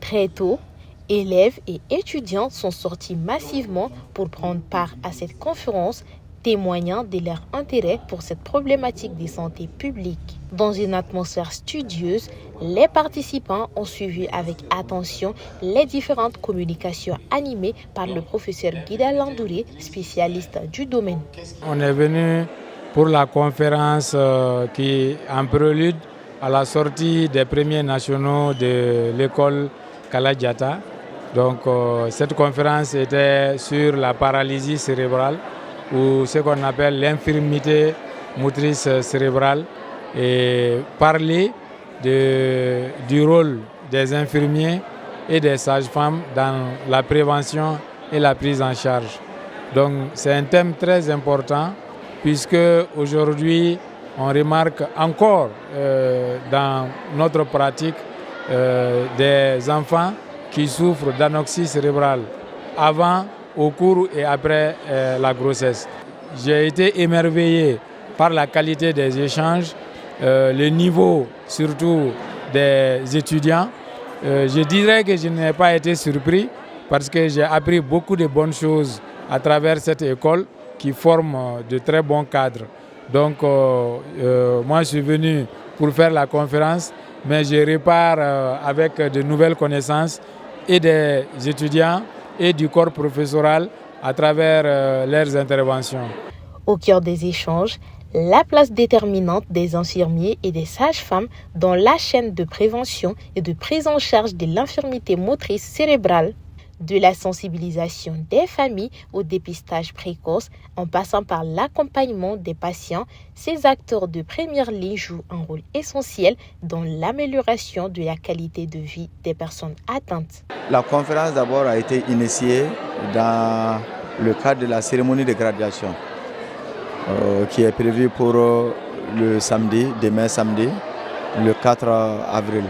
Très tôt, élèves et étudiants sont sortis massivement pour prendre part à cette conférence, témoignant de leur intérêt pour cette problématique de santé publique. Dans une atmosphère studieuse, les participants ont suivi avec attention les différentes communications animées par le professeur Guida Landouré, spécialiste du domaine. On est venu pour la conférence qui est en prélude à la sortie des premiers nationaux de l'école Kala-Diatta. Donc cette conférence était sur la paralysie cérébrale ou ce qu'on appelle l'infirmité motrice cérébrale et parler du rôle des infirmiers et des sages-femmes dans la prévention et la prise en charge. Donc c'est un thème très important puisque aujourd'hui on remarque encore dans notre pratique des enfants qui souffrent d'anoxie cérébrale avant, au cours et après la grossesse. J'ai été émerveillé par la qualité des échanges, le niveau surtout des étudiants. Je dirais que je n'ai pas été surpris parce que j'ai appris beaucoup de bonnes choses à travers cette école qui forme de très bons cadres. Donc moi je suis venu pour faire la conférence, mais je repars avec de nouvelles connaissances et des étudiants et du corps professoral à travers leurs interventions. Au cœur des échanges, la place déterminante des infirmiers et des sages-femmes dans la chaîne de prévention et de prise en charge de l'infirmité motrice cérébrale. De la sensibilisation des familles au dépistage précoce en passant par l'accompagnement des patients, ces acteurs de première ligne jouent un rôle essentiel dans l'amélioration de la qualité de vie des personnes atteintes. La conférence d'abord a été initiée dans le cadre de la cérémonie de graduation qui est prévue pour le samedi, demain samedi, le 4 avril.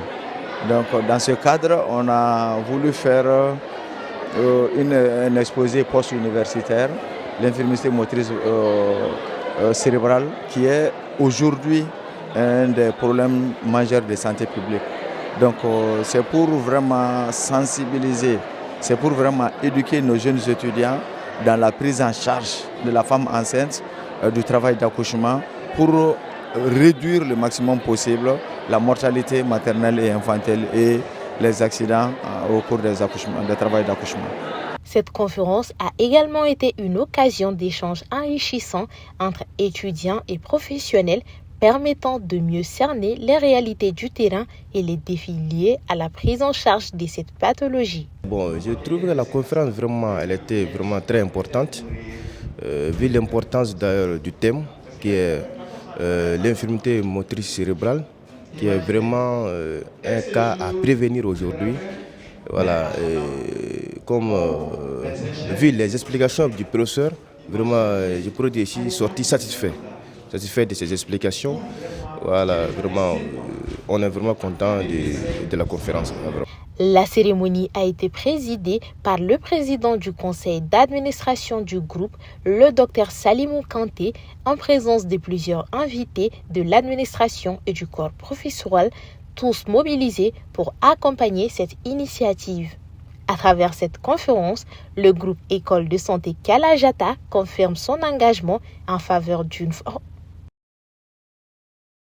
Donc dans ce cadre, on a voulu faire un exposé post-universitaire, l'infirmité motrice cérébrale, qui est aujourd'hui un des problèmes majeurs de santé publique. Donc c'est pour vraiment sensibiliser, c'est pour vraiment éduquer nos jeunes étudiants dans la prise en charge de la femme enceinte, du travail d'accouchement, pour réduire le maximum possible la mortalité maternelle et infantile et les accidents au cours des accouchements, des travaux d'accouchement. Cette conférence a également été une occasion d'échanges enrichissants entre étudiants et professionnels permettant de mieux cerner les réalités du terrain et les défis liés à la prise en charge de cette pathologie. Bon, je trouve que la conférence elle était vraiment très importante, vu l'importance d'ailleurs du thème qui est l'infirmité motrice cérébrale, qui est vraiment un cas à prévenir aujourd'hui. Voilà, comme vu les explications du professeur, vraiment, je pourrais dire ici sorti satisfait de ces explications. Voilà, vraiment, on est vraiment content de la conférence. La cérémonie a été présidée par le président du conseil d'administration du groupe, le Dr Salimou Kanté, en présence de plusieurs invités de l'administration et du corps professoral, tous mobilisés pour accompagner cette initiative. À travers cette conférence, le groupe École de santé Kala-Diatta confirme son engagement en faveur d'une